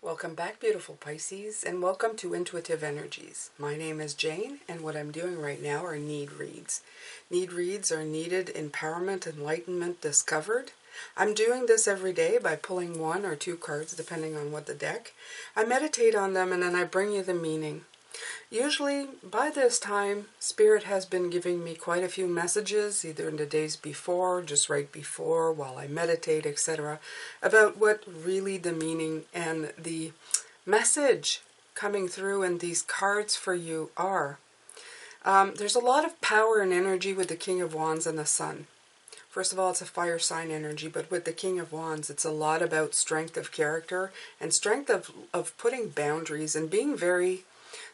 Welcome back, beautiful Pisces, and welcome to Intuitive Energies. My name is Jane, and what I'm doing right now are need reads. Need reads are needed empowerment, enlightenment, discovered. I'm doing this every day by pulling one or two cards, depending on what the deck. I meditate on them, and then I bring you the meaning. Usually, by this time, Spirit has been giving me quite a few messages, either in the days before, just right before, while I meditate, etc., about what really the meaning and the message coming through in these cards for you are. There's a lot of power and energy with the King of Wands and the Sun. First of all, it's a fire sign energy, but with the King of Wands, it's a lot about strength of character and strength of putting boundaries and being very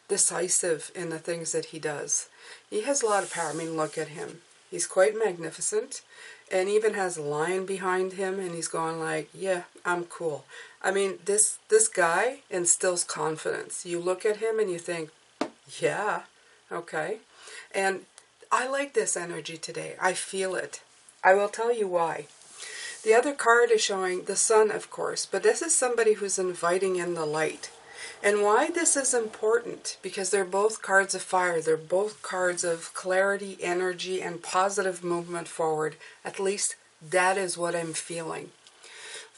decisive in the things that he does. He has a lot of power. I mean, look at him. He's quite magnificent and even has a lion behind him, and he's going like, yeah, I'm cool. I mean, this guy instills confidence. You look at him and you think, yeah, okay. And I like this energy today. I feel it. I will tell you why. The other card is showing the sun, of course, but this is somebody who's inviting in the light. And why this is important, because they're both cards of fire. They're both cards of clarity, energy, and positive movement forward. At least that is what I'm feeling.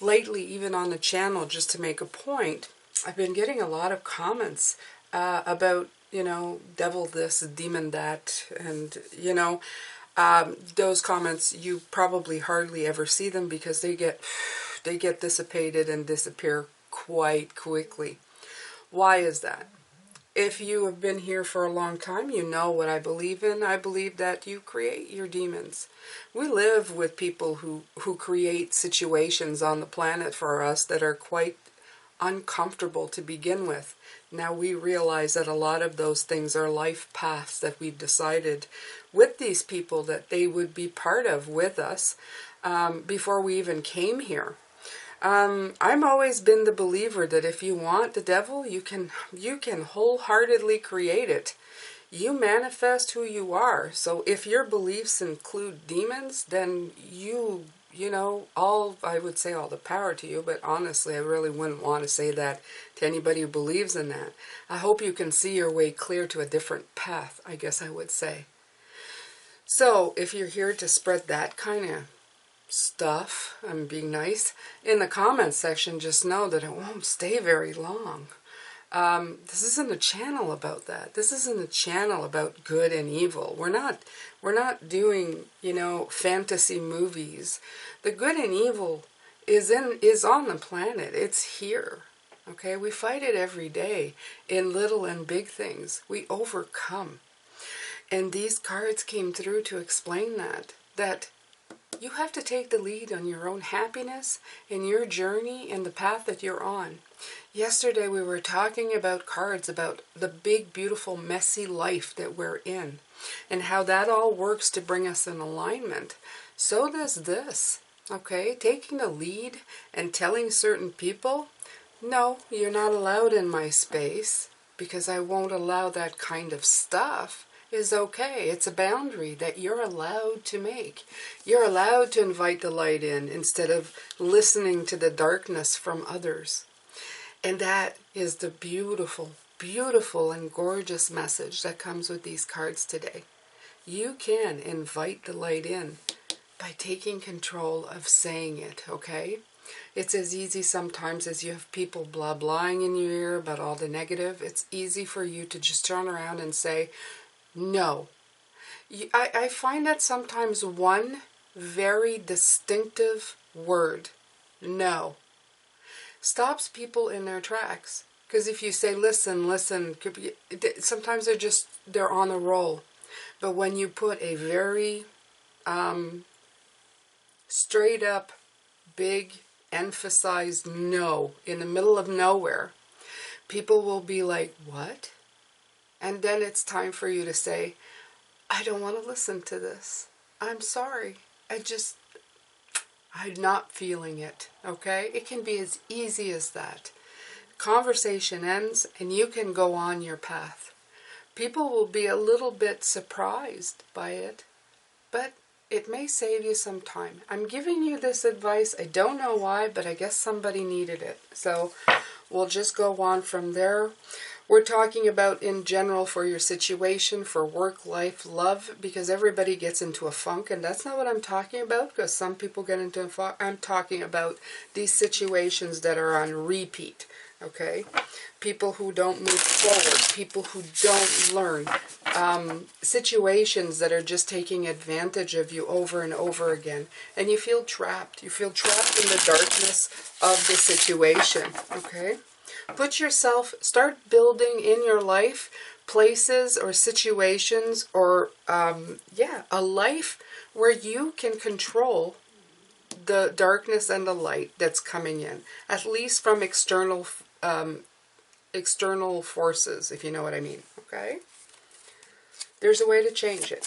Lately, even on the channel, just to make a point, I've been getting a lot of comments about, devil this, demon that, and, those comments, you probably hardly ever see them because they get dissipated and disappear quite quickly. Why is that? If you have been here for a long time, you know what I believe in. I believe that you create your demons. We live with people who create situations on the planet for us that are quite uncomfortable to begin with. Now we realize that a lot of those things are life paths that we've decided with these people that they would be part of with us before we even came here. I've always been the believer that if you want the devil, you can wholeheartedly create it. You manifest who you are. So if your beliefs include demons, then I would say all the power to you, but honestly, I really wouldn't want to say that to anybody who believes in that. I hope you can see your way clear to a different path, I guess I would say. So if you're here to spread that kind of stuff, I'm being nice, in the comments section, just know that it won't stay very long. This isn't a channel about that. This isn't a channel about good and evil. We're not doing, fantasy movies. The good and evil is on the planet. It's here. Okay? We fight it every day in little and big things. We overcome. And these cards came through to explain that you have to take the lead on your own happiness and your journey and the path that you're on. Yesterday we were talking about cards, about the big, beautiful, messy life that we're in and how that all works to bring us in alignment. So does this, okay? Taking the lead and telling certain people, no, you're not allowed in my space because I won't allow that kind of stuff, is okay. It's a boundary that you're allowed to make. You're allowed to invite the light in instead of listening to the darkness from others. And that is the beautiful, beautiful and gorgeous message that comes with these cards today. You can invite the light in by taking control of saying it, okay? It's as easy sometimes as you have people blah-blahing in your ear about all the negative. It's easy for you to just turn around and say, no. I find that sometimes one very distinctive word, no, stops people in their tracks. Because if you say, listen, sometimes they're on a roll. But when you put a very straight up, big, emphasized no in the middle of nowhere, people will be like, what? And then it's time for you to say, I don't want to listen to this. I'm sorry. I'm not feeling it, okay? It can be as easy as that. Conversation ends and you can go on your path. People will be a little bit surprised by it, but it may save you some time. I'm giving you this advice. I don't know why, but I guess somebody needed it. So we'll just go on from there. We're talking about in general for your situation, for work, life, love, because everybody gets into a funk, and that's not what I'm talking about, because some people get into a funk. I'm talking about these situations that are on repeat, okay? People who don't move forward, people who don't learn, situations that are just taking advantage of you over and over again, and you feel trapped. You feel trapped in the darkness of the situation, okay? Start building in your life places or situations or, a life where you can control the darkness and the light that's coming in, at least from external forces, if you know what I mean, okay? There's a way to change it.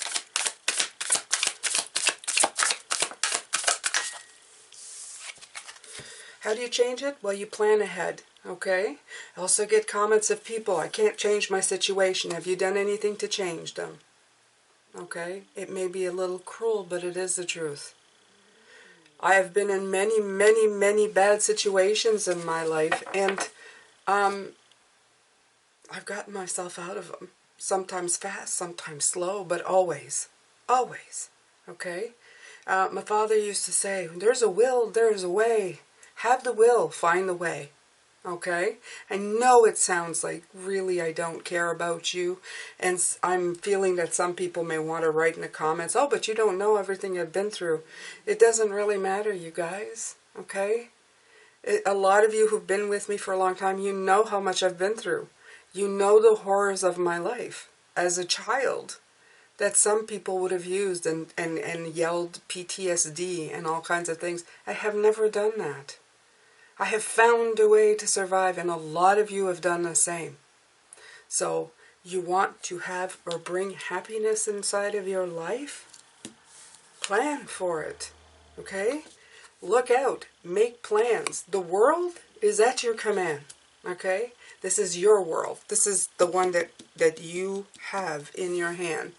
How do you change it? Well, you plan ahead, okay? I also get comments of people, I can't change my situation. Have you done anything to change them? Okay? It may be a little cruel, but it is the truth. I have been in many, many, many bad situations in my life, and I've gotten myself out of them. Sometimes fast, sometimes slow, but always, always, okay? My father used to say, there's a will, there's a way. Have the will, find the way, okay? I know it sounds like really I don't care about you, and I'm feeling that some people may want to write in the comments, oh, but you don't know everything I've been through. It doesn't really matter, you guys, okay? A lot of you who've been with me for a long time, you know how much I've been through. You know the horrors of my life as a child that some people would have used and yelled PTSD and all kinds of things. I have never done that. I have found a way to survive, and a lot of you have done the same. So you want to have or bring happiness inside of your life? Plan for it, okay? Look out. Make plans. The world is at your command, okay? This is your world. This is the one that you have in your hand,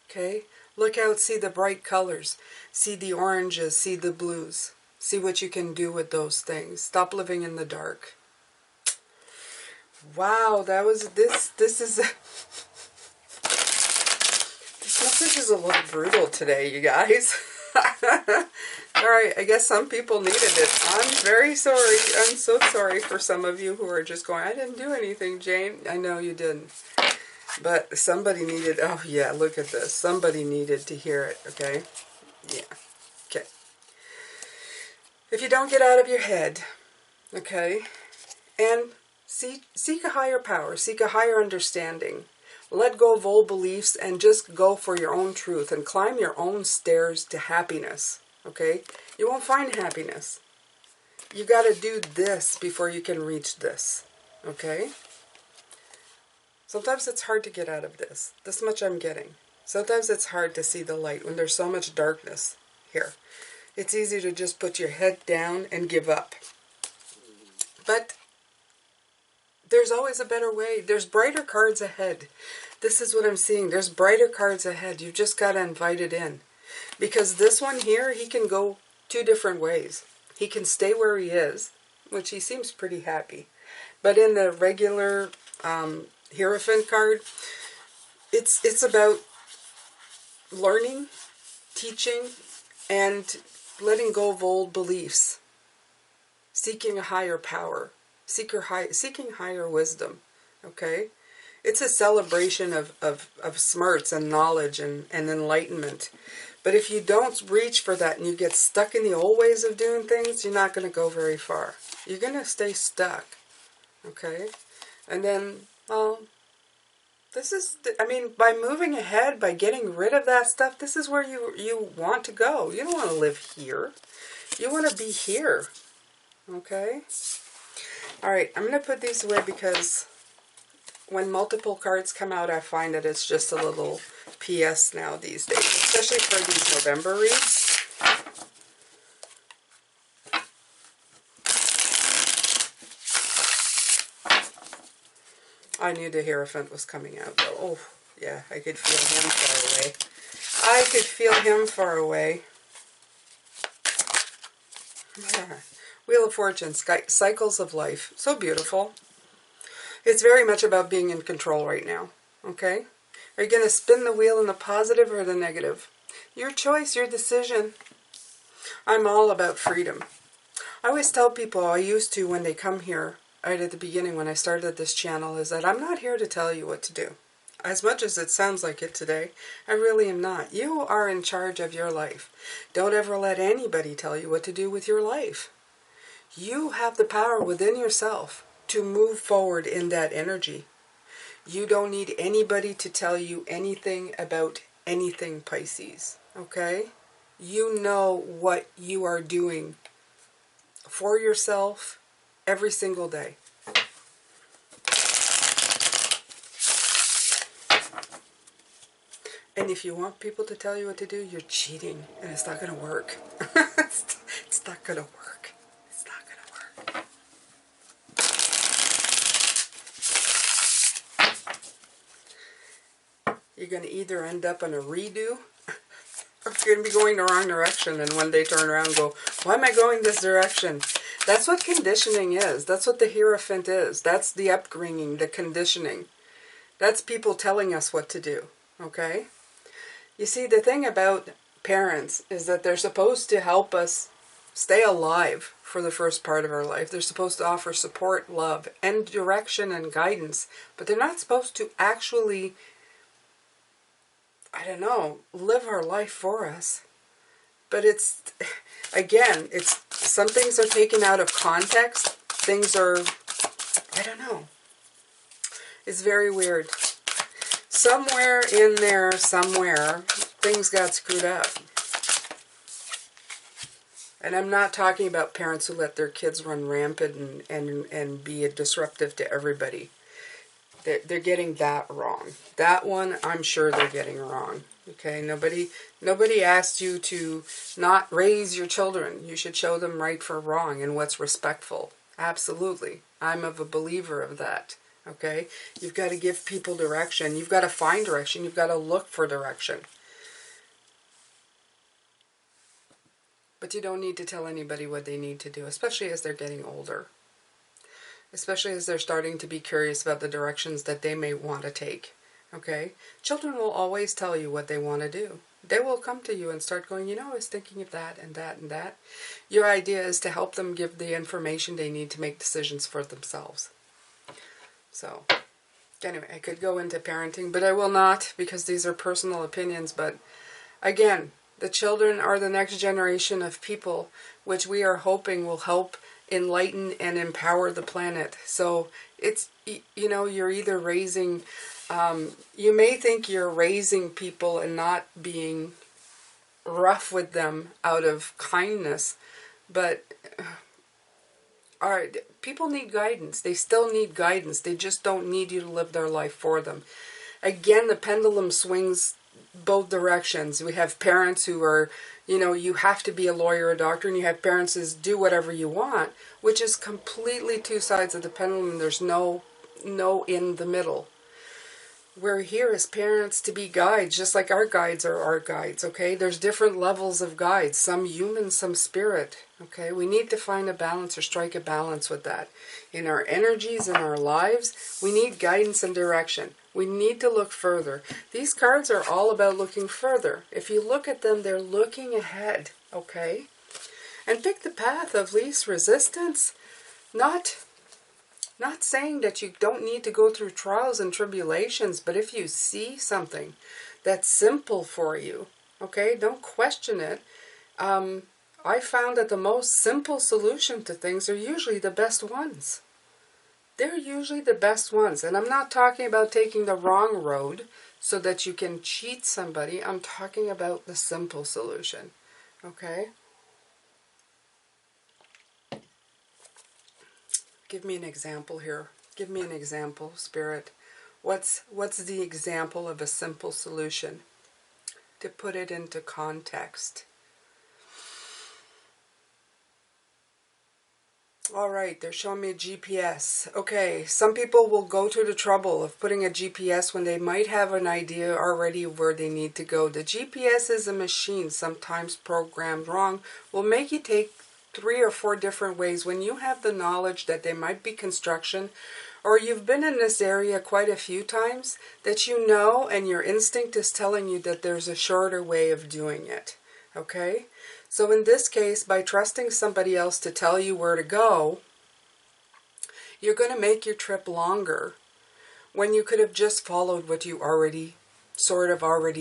okay? Look out, see the bright colors. See the oranges, see the blues. See what you can do with those things. Stop living in the dark. Wow, that was this is this message is a little brutal today, you guys. Alright, I guess some people needed it. I'm very sorry. I'm so sorry for some of you who are just going, I didn't do anything, Jane. I know you didn't. But somebody needed, oh yeah, look at this. Somebody needed to hear it, okay? Yeah. Okay. If you don't get out of your head, okay, and seek a higher power, seek a higher understanding, let go of old beliefs and just go for your own truth and climb your own stairs to happiness, okay? You won't find happiness. You got to do this before you can reach this, okay? Sometimes it's hard to get out of this. This much I'm getting. Sometimes it's hard to see the light when there's so much darkness here. It's easy to just put your head down and give up. But there's always a better way. There's brighter cards ahead. This is what I'm seeing. There's brighter cards ahead. You've just got to invite it in. Because this one here, he can go two different ways. He can stay where he is, which he seems pretty happy. But in the regular Hierophant card, it's about learning, teaching, and letting go of old beliefs, seeking a higher power, seeking higher wisdom, okay? It's a celebration of smarts and knowledge and enlightenment. But if you don't reach for that and you get stuck in the old ways of doing things, you're not going to go very far. You're going to stay stuck, okay? And then, well, this is, I mean, by moving ahead, by getting rid of that stuff, this is where you want to go. You don't want to live here. You want to be here. Okay? Alright, I'm going to put these away because when multiple cards come out, I find that it's just a little PS now these days. Especially for these November reads. I knew the Hierophant was coming out, though. Oh, yeah, I could feel him far away. I could feel him far away. Wheel of Fortune, cycles of life. So beautiful. It's very much about being in control right now. Okay? Are you going to spin the wheel in the positive or the negative? Your choice, your decision. I'm all about freedom. I always tell people, I used to when they come here, right at the beginning when I started this channel, is that I'm not here to tell you what to do. As much as it sounds like it today, I really am not. You are in charge of your life. Don't ever let anybody tell you what to do with your life. You have the power within yourself to move forward in that energy. You don't need anybody to tell you anything about anything, Pisces. Okay? You know what you are doing for yourself every single day. And if you want people to tell you what to do, you're cheating, and it's not going to work. It's not going to work. It's not going to work. You're going to either end up on a redo, or you're going to be going the wrong direction, and one day turn around and go, why am I going this direction? That's what conditioning is. That's what the Hierophant is. That's the upbringing, the conditioning. That's people telling us what to do, okay? You see, the thing about parents is that they're supposed to help us stay alive for the first part of our life. They're supposed to offer support, love, and direction and guidance, but they're not supposed to actually, I don't know, live our life for us. But it's, again, it's, some things are taken out of context. Things are, I don't know. It's very weird. Somewhere in there, somewhere, things got screwed up. And I'm not talking about parents who let their kids run rampant and be disruptive to everybody. They're getting that wrong. That one, I'm sure they're getting wrong. Okay, nobody asked you to not raise your children. You should show them right for wrong and what's respectful. Absolutely. I'm of a believer of that. Okay, you've got to give people direction. You've got to find direction. You've got to look for direction. But you don't need to tell anybody what they need to do, especially as they're getting older. Especially as they're starting to be curious about the directions that they may want to take. Okay? Children will always tell you what they want to do. They will come to you and start going, you know, I was thinking of that and that and that. Your idea is to help them give the information they need to make decisions for themselves. So, anyway, I could go into parenting, but I will not because these are personal opinions. But again, the children are the next generation of people which we are hoping will help enlighten and empower the planet. So it's, you know, you're either raising, you may think you're raising people and not being rough with them out of kindness, but people need guidance. They still need guidance. They just don't need you to live their life for them. Again, the pendulum swings both directions. We have parents who are, you know, you have to be a lawyer or a doctor, and you have parents who do whatever you want, which is completely two sides of the pendulum. There's no in the middle. We're here as parents to be guides, just like our guides are our guides, okay? There's different levels of guides, some human, some spirit, okay? We need to find a balance or strike a balance with that. In our energies, in our lives, we need guidance and direction. We need to look further. These cards are all about looking further. If you look at them, they're looking ahead, okay? And pick the path of least resistance, not saying that you don't need to go through trials and tribulations, but if you see something that's simple for you, okay, don't question it. I found that the most simple solution to things are usually the best ones. They're usually the best ones. And I'm not talking about taking the wrong road so that you can cheat somebody. I'm talking about the simple solution, okay? Give me an example here. Give me an example, Spirit. What's the example of a simple solution? To put it into context. All right, they're showing me a GPS. Okay, some people will go to the trouble of putting a GPS when they might have an idea already of where they need to go. The GPS is a machine, sometimes programmed wrong, will make you take 3 or 4 different ways. When you have the knowledge that there might be construction, or you've been in this area quite a few times, that you know and your instinct is telling you that there's a shorter way of doing it. Okay? So in this case, by trusting somebody else to tell you where to go, you're going to make your trip longer when you could have just followed what you already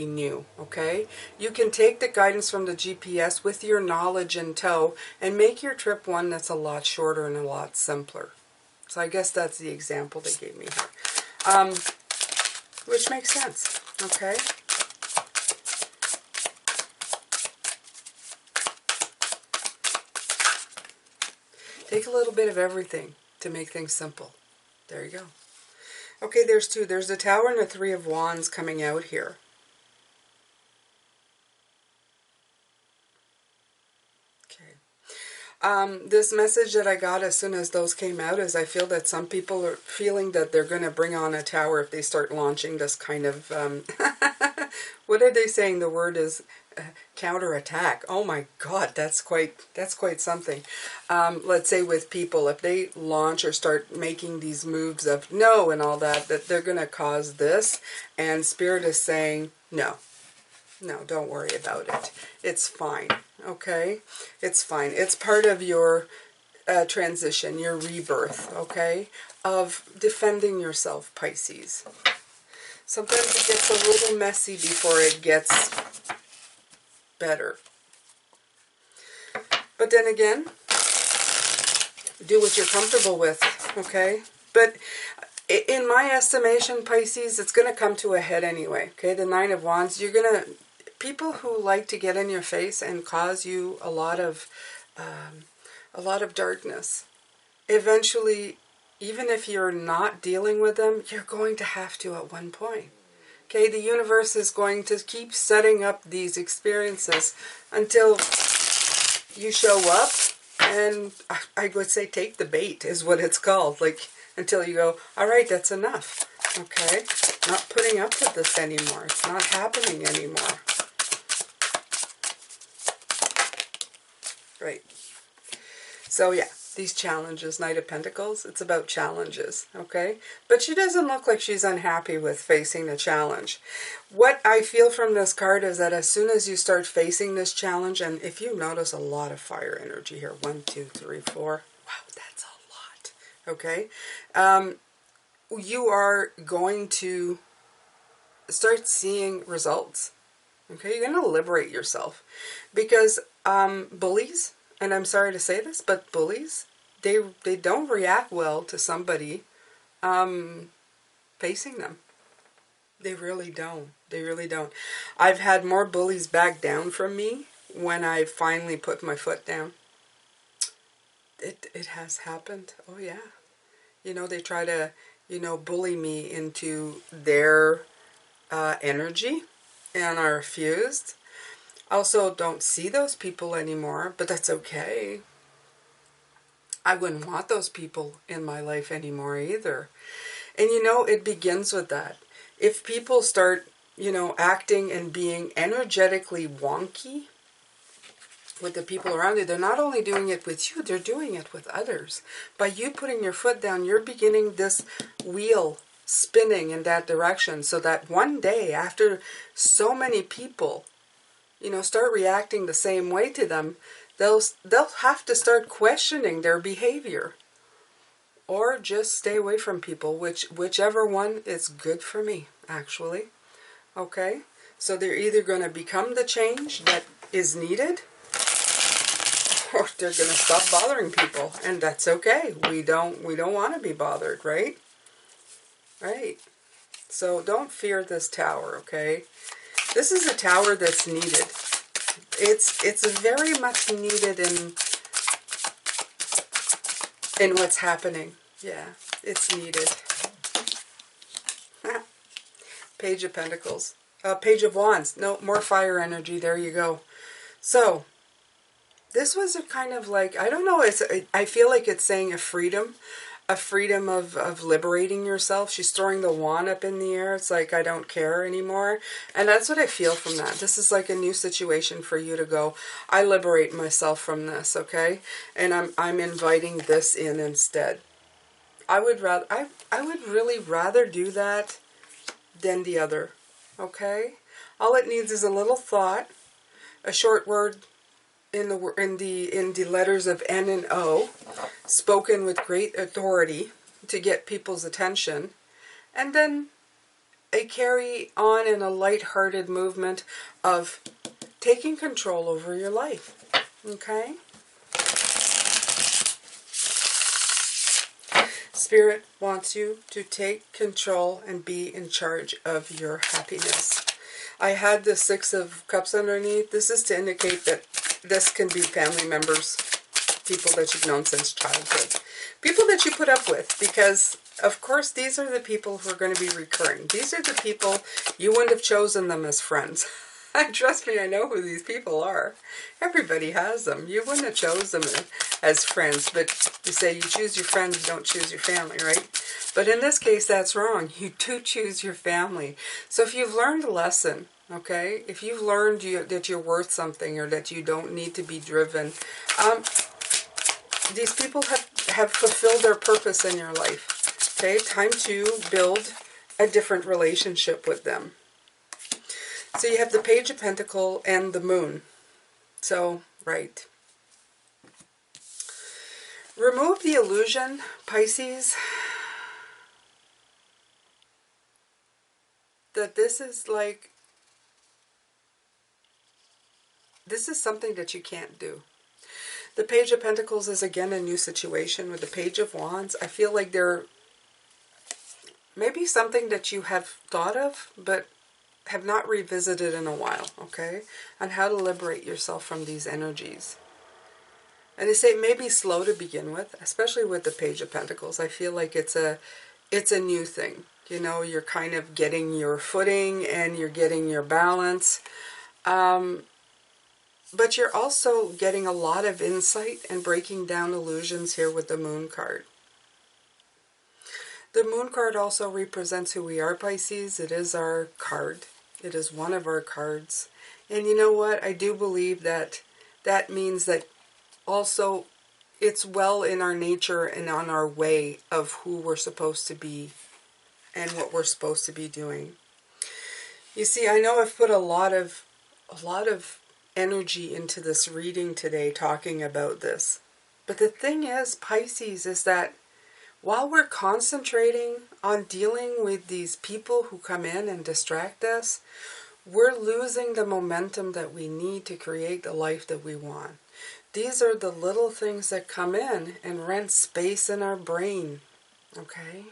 knew, okay? You can take the guidance from the GPS with your knowledge in tow and make your trip one that's a lot shorter and a lot simpler. So I guess that's the example they gave me here, which makes sense, okay? Take a little bit of everything to make things simple. There you go. Okay, there's 2. There's the Tower and the 3 of Wands coming out here. Okay. This message that I got as soon as those came out is I feel that some people are feeling that they're going to bring on a tower if they start launching this kind of, what are they saying? The word is counterattack. Oh my God, that's quite something. Let's say with people, if they launch or start making these moves of no and all that, that they're going to cause this, and Spirit is saying no. No, don't worry about it. It's fine, okay? It's fine. It's part of your transition, your rebirth, okay? Of defending yourself, Pisces. Sometimes it gets a little messy before it gets better. But then again, do what you're comfortable with, okay? But in my estimation, Pisces, it's going to come to a head anyway, okay? The 9 of Wands, you're going to... People who like to get in your face and cause you a lot of darkness, eventually, even if you're not dealing with them, you're going to have to at one point. Okay, the universe is going to keep setting up these experiences until you show up, and I would say take the bait is what it's called. Like, until you go, all right, that's enough. Okay, not putting up with this anymore. It's not happening anymore. Right. So yeah, these challenges, Knight of Pentacles, it's about challenges, okay? But she doesn't look like she's unhappy with facing the challenge. What I feel from this card is that as soon as you start facing this challenge, and if you notice a lot of fire energy here, 1, 2, 3, 4, wow, that's a lot, okay? You are going to start seeing results, okay? You're going to liberate yourself because bullies, and I'm sorry to say this, but bullies, they don't react well to somebody facing them. They really don't. They really don't. I've had more bullies back down from me when I finally put my foot down. It has happened. Oh yeah. You know, they try to, bully me into their energy, and I refused. Also, don't see those people anymore, but that's okay. I wouldn't want those people in my life anymore either. And it begins with that. If people start, acting and being energetically wonky with the people around you, they're not only doing it with you, they're doing it with others. By you putting your foot down, you're beginning this wheel spinning in that direction, so that one day, after so many people start reacting the same way to them, they'll have to start questioning their behavior, or just stay away from people, whichever one is good for me, actually. Okay, so they're either going to become the change that is needed, or they're going to stop bothering people, and that's okay. We don't want to be bothered, right? Right. So don't fear this tower, okay? This is a tower that's needed. It's very much needed in what's happening. Yeah, it's needed. Page of Pentacles. Page of Wands. No, more fire energy. There you go. So, This was a kind of like, I don't know, I feel like it's saying a freedom of liberating yourself. She's throwing the wand up in the air. It's like, I don't care anymore. And that's what I feel from that. This is like a new situation for you to go, I liberate myself from this, okay? And I'm inviting this in instead. I would really rather do that than the other, okay? All it needs is a little thought, a short word in the letters of N and O, spoken with great authority to get people's attention, and then a carry on in a light-hearted movement of taking control over your life. Okay? Spirit wants you to take control and be in charge of your happiness. I had the Six of Cups underneath. This is to indicate that this can be family members, people that you've known since childhood, people that you put up with, because, of course, these are the people who are going to be recurring. These are the people, you wouldn't have chosen them as friends. Trust me, I know who these people are. Everybody has them. You wouldn't have chosen them as friends, but you say you choose your friends, you don't choose your family, right? But in this case, that's wrong. You do choose your family. So if you've learned a lesson, okay, if you've learned that you're worth something or that you don't need to be driven, these people have fulfilled their purpose in your life. Okay, time to build a different relationship with them. So you have the Page of Pentacles and the Moon. So, right. Remove the illusion, Pisces, that this is something that you can't do. The Page of Pentacles is again a new situation with the Page of Wands. I feel like they're maybe something that you have thought of, but have not revisited in a while, okay? On how to liberate yourself from these energies. And they say it may be slow to begin with, especially with the Page of Pentacles. I feel like it's a new thing. You know, you're kind of getting your footing and you're getting your balance. But you're also getting a lot of insight and breaking down illusions here with the Moon card. The Moon card also represents who we are, Pisces. It is our card. It is one of our cards. And you know what? I do believe that that means that also it's well in our nature and on our way of who we're supposed to be and what we're supposed to be doing. You see, I know I've put a lot of energy into this reading today talking about this. But the thing is, Pisces, is that while we're concentrating on dealing with these people who come in and distract us, we're losing the momentum that we need to create the life that we want. These are the little things that come in and rent space in our brain, okay?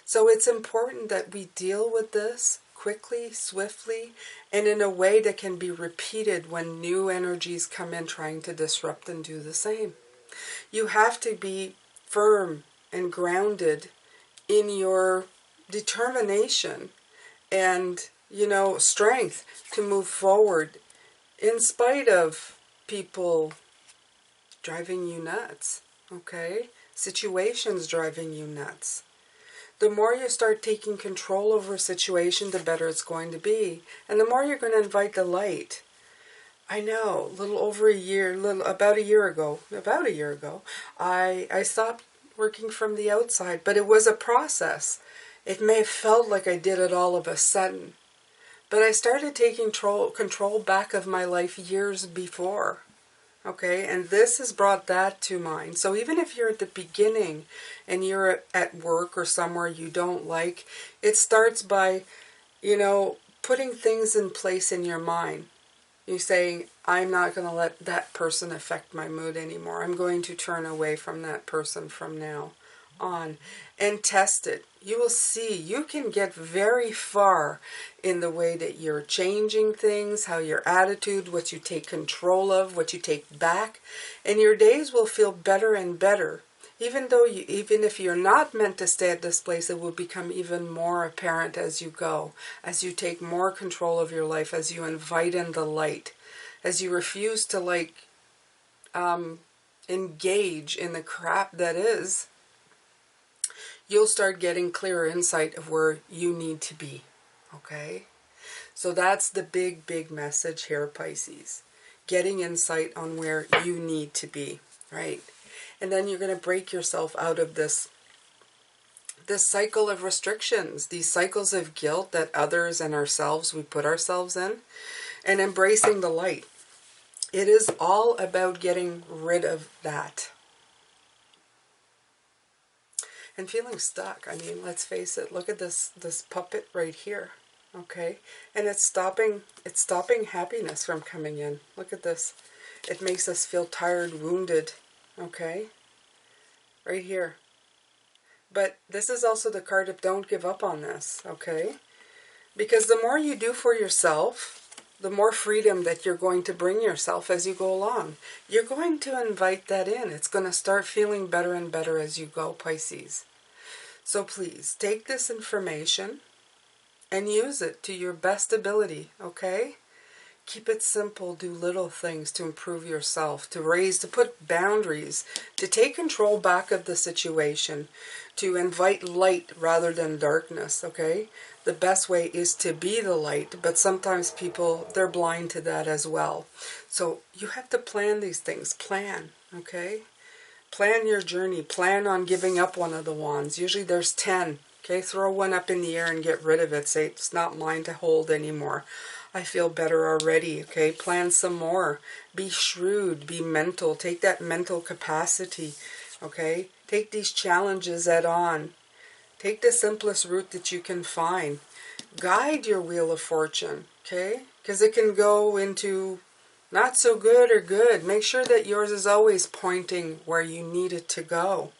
So it's important that we deal with this quickly, swiftly, and in a way that can be repeated when new energies come in trying to disrupt and do the same. You have to be firm and grounded in your determination and, you know, strength to move forward in spite of people driving you nuts, okay? Situations driving you nuts. The more you start taking control over a situation, the better it's going to be. And the more you're going to invite the light. I know, about a year ago, I stopped working from the outside, but it was a process. It may have felt like I did it all of a sudden. But I started taking control back of my life years before. Okay, and this has brought that to mind. So even if you're at the beginning and you're at work or somewhere you don't like, it starts by, you know, putting things in place in your mind. You're saying, I'm not going to let that person affect my mood anymore. I'm going to turn away from that person from now on. And test it. You will see you can get very far in the way that you're changing things, how your attitude, what you take control of, what you take back. And your days will feel better and better. Even if you're not meant to stay at this place, it will become even more apparent as you go, as you take more control of your life, as you invite in the light, as you refuse to engage in the crap that is, you'll start getting clearer insight of where you need to be. Okay? So that's the big, big message here, Pisces. Getting insight on where you need to be, right? And then you're going to break yourself out of this cycle of restrictions, these cycles of guilt that others and ourselves, we put ourselves in, and embracing the light. It is all about getting rid of that. And feeling stuck. I mean, let's face it. Look at this puppet right here. Okay? And it's stopping happiness from coming in. Look at this. It makes us feel tired, wounded. Okay? Right here. But this is also the card of don't give up on this. Okay? Because the more you do for yourself, the more freedom that you're going to bring yourself as you go along. You're going to invite that in. It's going to start feeling better and better as you go, Pisces. So please, take this information and use it to your best ability, okay? Keep it simple, do little things to improve yourself, to put boundaries, to take control back of the situation, to invite light rather than darkness, okay? The best way is to be the light, but sometimes people, they're blind to that as well. So you have to plan these things. Plan, okay? Plan your journey. Plan on giving up one of the wands. Usually there's 10. Okay, throw one up in the air and get rid of it. Say, it's not mine to hold anymore. I feel better already. Okay, plan some more. Be shrewd. Be mental. Take that mental capacity. Okay, take these challenges head on. Take the simplest route that you can find. Guide your wheel of fortune. Okay, because it can go into not so good or good. Make sure that yours is always pointing where you need it to go.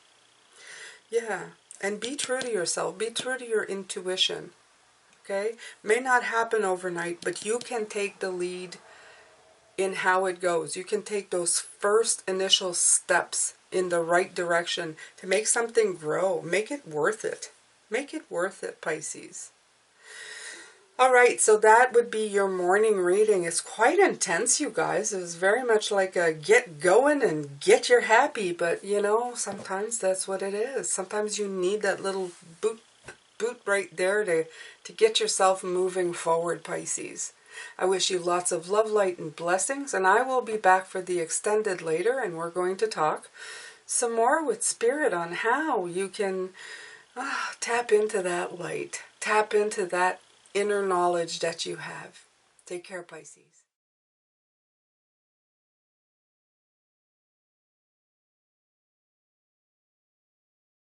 Yeah. And be true to yourself. Be true to your intuition. Okay? May not happen overnight, but you can take the lead in how it goes. You can take those first initial steps in the right direction to make something grow. Make it worth it. Make it worth it, Pisces. All right, so that would be your morning reading. It's quite intense, you guys. It was very much like a get going and get your happy, but you know, sometimes that's what it is. Sometimes you need that little boot right there to get yourself moving forward, Pisces. I wish you lots of love, light, and blessings, and I will be back for the extended later, and we're going to talk some more with Spirit on how you can tap into that light, tap into that inner knowledge that you have. Take care, Pisces.